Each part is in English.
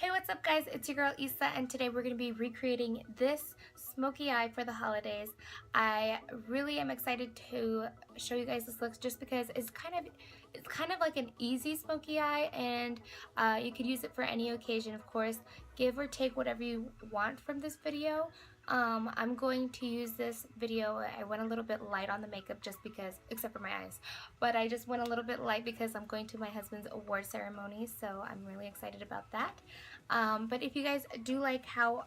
Hey, what's up guys? It's your girl Issa, and today we're going to be recreating this smoky eye for the holidays. I really am excited to show you guys this look just because it's kind of like an easy smoky eye, and you could use it for any occasion, of course. Give or take whatever you want from this video. I'm going to use this video. I went a little bit light on the makeup just because, except for my eyes, but I just went a little bit light because I'm going to my husband's award ceremony, so I'm really excited about that. But if you guys do like how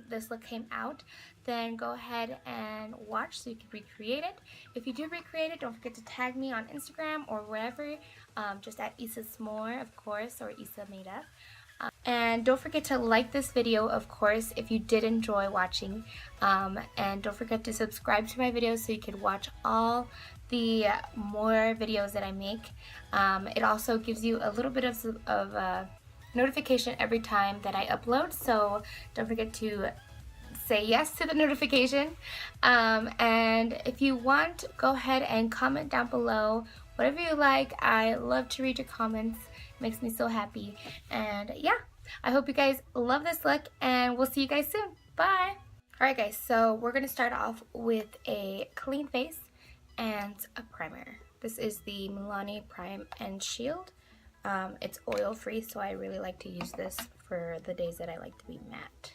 this look came out, then go ahead and watch so you can recreate it. If you do recreate it, don't forget to tag me on Instagram or wherever, just at IssaSmore, of course, or Issa Made Up. And don't forget to like this video, of course, if you did enjoy watching. And don't forget to subscribe to my videos so you can watch all the more videos that I make. It also gives you a little bit of notification every time that I upload, so don't forget to say yes to the notification. And if you want, go ahead and comment down below whatever you like. I love to read your comments. It makes me so happy. And yeah, I hope you guys love this look, and we'll see you guys soon. Bye. Alright guys, so we're going to start off with a clean face and a primer. This is the Milani Prime Shield. It's oil free, so I really like to use this for the days that I like to be matte.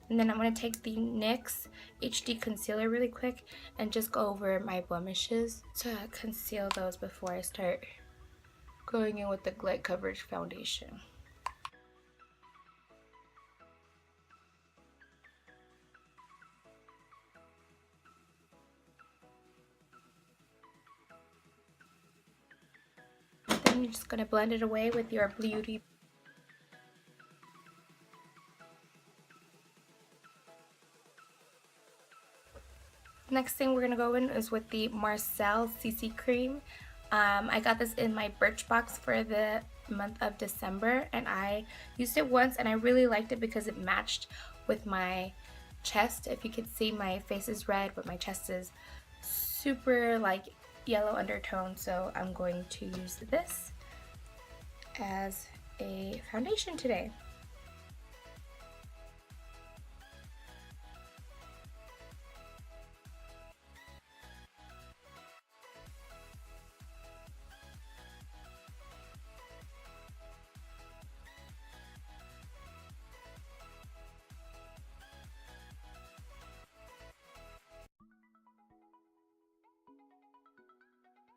And then I'm going to take the NYX HD concealer really quick and just go over my blemishes to conceal those before I start going in with the light coverage foundation. Then you're just going to blend it away with your beauty. Next thing we're going to go in is with the Marcelle CC cream. I got this in my Birchbox for the month of December, and I used it once and I really liked it because it matched with my chest. If you can see, my face is red but my chest is super like yellow undertone, so I'm going to use this as a foundation today.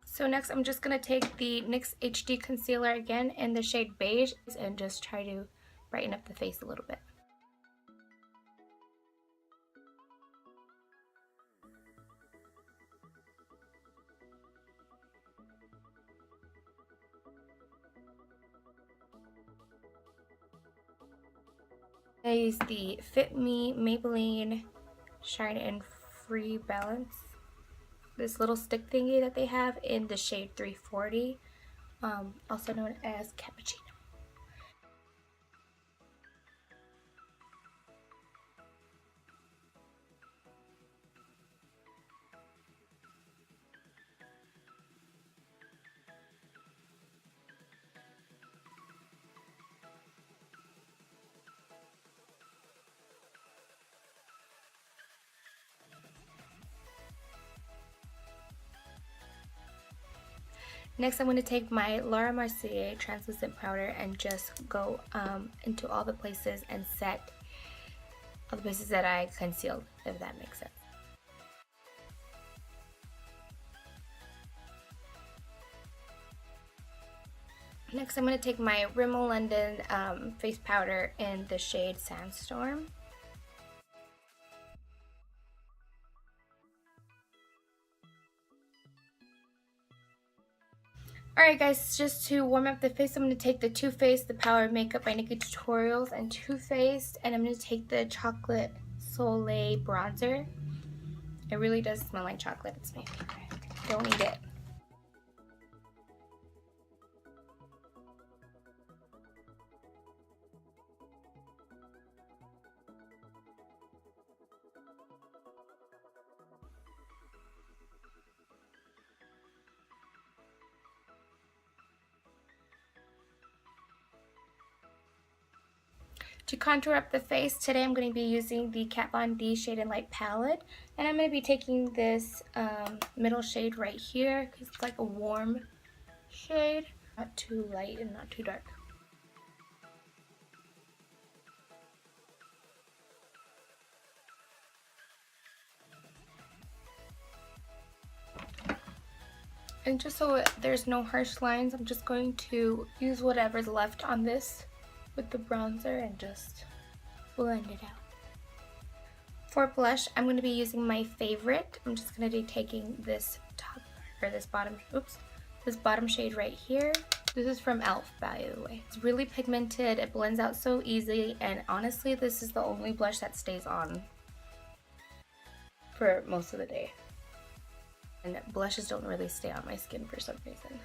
So next I'm just going to take the NYX HD concealer again in the shade Beige and just try to brighten up the face a little bit. I use the Fit Me Maybelline Shine and Free Balance. This little stick thingy that they have in the shade 340, also known as Cappuccino. Next, I'm going to take my Marcier Translucent Powder and just go into all the places and set all the places that I concealed, if that makes sense. Next, I'm going to take my Rimmel London face powder in the shade Sandstorm. Alright guys, just to warm up the face, I'm going to take the Too Faced The Power of Makeup by Nikki Tutorials and Too Faced, and I'm going to take the Chocolate Soleil Bronzer. It really does smell like chocolate. It's my favorite. Don't eat it. To contour up the face, today I'm going to be using the Kat Von D Shade and Light palette. And I'm going to be taking this middle shade right here, because it's like a warm shade. Not too light and not too dark. And just so there's no harsh lines, I'm just going to use whatever's left on this with the bronzer and just blend it out. For blush, I'm going to be using my favorite. I'm just going to be taking this this bottom shade right here. This is from e.l.f. by the way. It's really pigmented, it blends out so easily, and honestly this is the only blush that stays on for most of the day. And blushes don't really stay on my skin for some reason.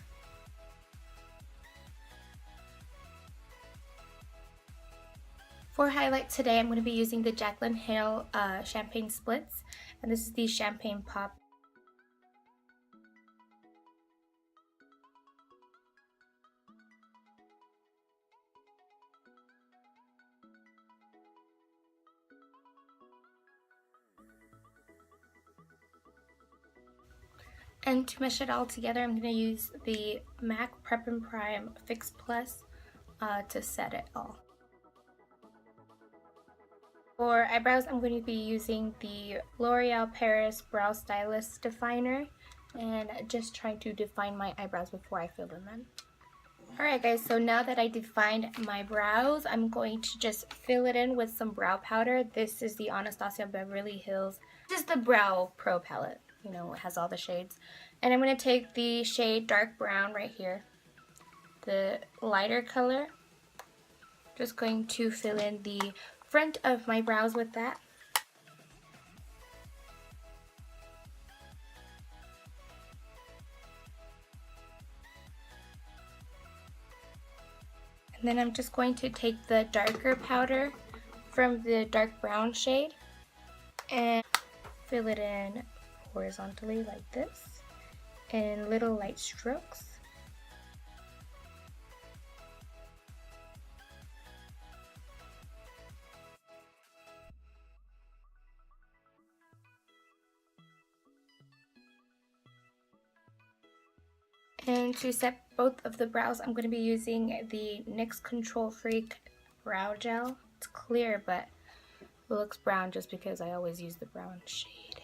For highlight today, I'm going to be using the Jaclyn Hill Champagne Splits, and this is the Champagne Pop. And to mesh it all together, I'm going to use the MAC Prep and Prime Fix Plus to set it all. For eyebrows, I'm going to be using the L'Oreal Paris Brow Stylist Definer and just trying to define my eyebrows before I fill them in. Alright guys, so now that I defined my brows, I'm going to just fill it in with some brow powder. This is the Anastasia Beverly Hills. This is the Brow Pro palette. You know, it has all the shades. And I'm going to take the shade Dark Brown right here, the lighter color. Just going to fill in the front of my brows with that. And then I'm just going to take the darker powder from the dark brown shade and fill it in horizontally like this in little light strokes. And to set both of the brows, I'm going to be using the NYX Control Freak Brow Gel. It's clear, but it looks brown just because I always use the brown shade.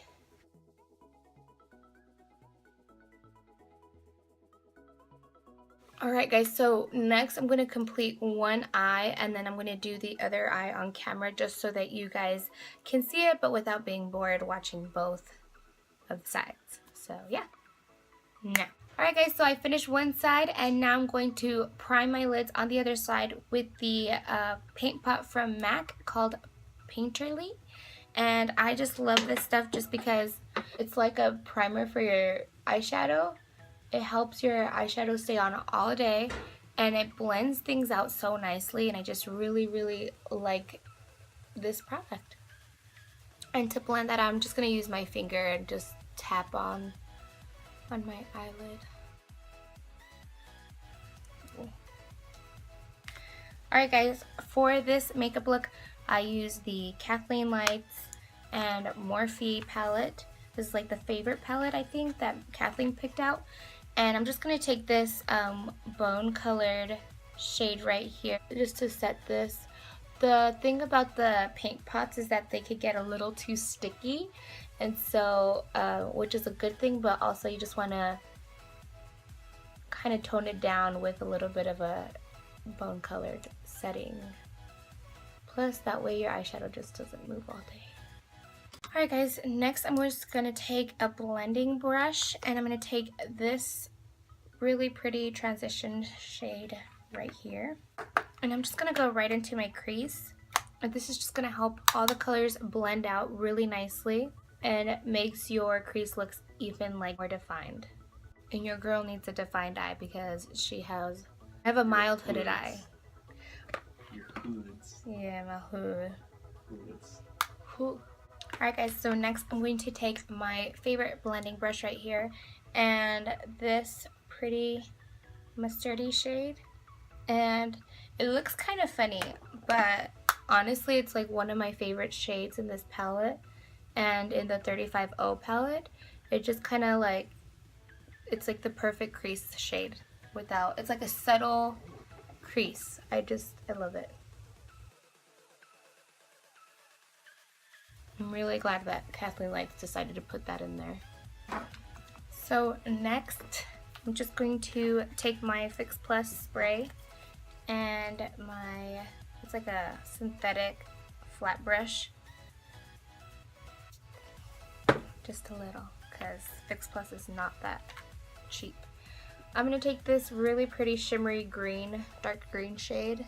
Alright guys, so next I'm going to complete one eye and then I'm going to do the other eye on camera just so that you guys can see it but without being bored watching both of the sides. So yeah. Now. Alright guys, so I finished one side and now I'm going to prime my lids on the other side with the paint pot from MAC called Painterly. And I just love this stuff just because it's like a primer for your eyeshadow. It helps your eyeshadow stay on all day and it blends things out so nicely, and I just really like this product. And to blend that out, I'm just going to use my finger and just tap on my eyelid. Alright guys, for this makeup look, I use the KathleenLIghtsXMorphe palette. This is like the favorite palette I think that Kathleen picked out. And I'm just going to take this bone colored shade right here just to set this. The thing about the paint pots is that they could get a little too sticky, and so which is a good thing, but also you just want to kind of tone it down with a little bit of a bone colored setting. Plus that way your eyeshadow just doesn't move all day. Alright guys, next I'm just going to take a blending brush and I'm going to take this really pretty transition shade right here. And I'm just going to go right into my crease. And this is just going to help all the colors blend out really nicely. And it makes your crease look even like more defined. And your girl needs a defined eye because I have a mild hooded eye. Your hoods. Yeah, my hood. Hoods. Alright guys, so next I'm going to take my favorite blending brush right here and this pretty mustardy shade. And it looks kind of funny, but honestly, it's like one of my favorite shades in this palette and in the 35O palette. It just kind of like, it's like the perfect crease shade without, it's like a subtle crease. I love it. I'm really glad that Kathleen Lights decided to put that in there. So next, I'm just going to take my Fix Plus spray and it's like a synthetic flat brush. Just a little, because Fix Plus is not that cheap. I'm going to take this really pretty shimmery green, dark green shade.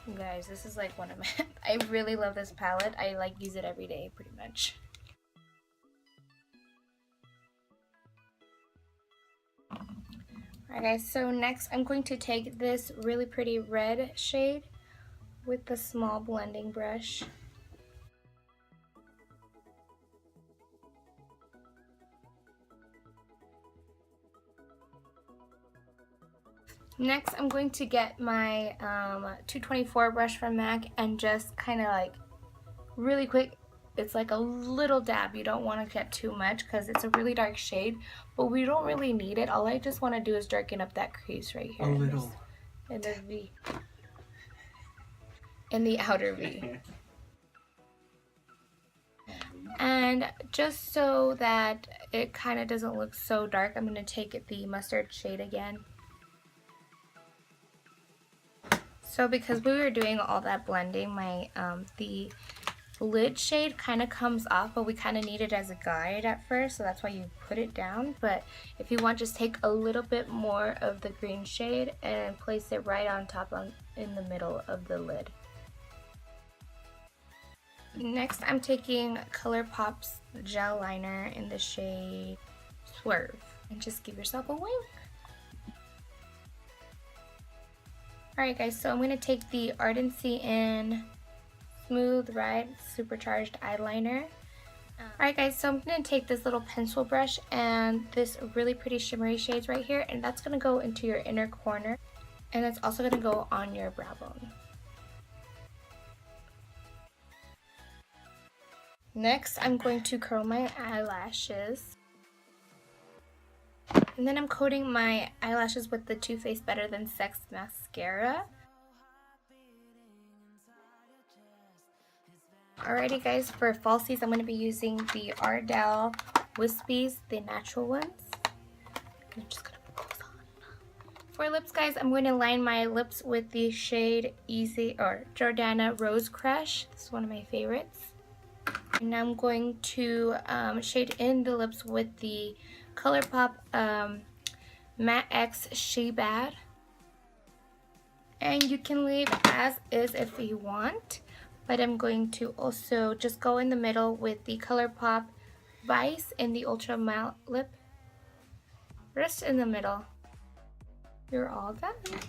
You guys, this is like one of my, I really love this palette. I like use it every day pretty much. Alright guys, so next I'm going to take this really pretty red shade with the small blending brush. Next I'm going to get my 224 brush from MAC and just kind of like really quick, it's like a little dab. You don't want to get too much because it's a really dark shade, but we don't really need it. All I just want to do is darken up that crease right here. A little. In the V. In the outer V. And just so that it kind of doesn't look so dark, I'm going to take the mustard shade again. So because we were doing all that blending, my the lid shade kind of comes off, but we kind of need it as a guide at first, so that's why you put it down. But if you want, just take a little bit more of the green shade and place it right on top in the middle of the lid. Next, I'm taking ColourPop's gel liner in the shade Swerve, and just give yourself a wink. Alright guys, so I'm going to take the Ardency in Smooth Ride Supercharged Eyeliner. Alright guys, so I'm going to take this little pencil brush and this really pretty shimmery shades right here, and that's going to go into your inner corner, and that's also going to go on your brow bone. Next, I'm going to curl my eyelashes. And then I'm coating my eyelashes with the Too Faced Better Than Sex mascara. Alrighty guys, for falsies I'm going to be using the Ardelle Whispies, the natural ones. I'm just going to put those on. For lips guys, I'm going to line my lips with the shade Easy or Jordana Rose Crush. This is one of my favorites. And I'm going to shade in the lips with the ColourPop Matte X She Bad. And you can leave as is if you want, but I'm going to also just go in the middle with the ColourPop Vice in the Ultra Matte Lip. Just in the middle. You're all done.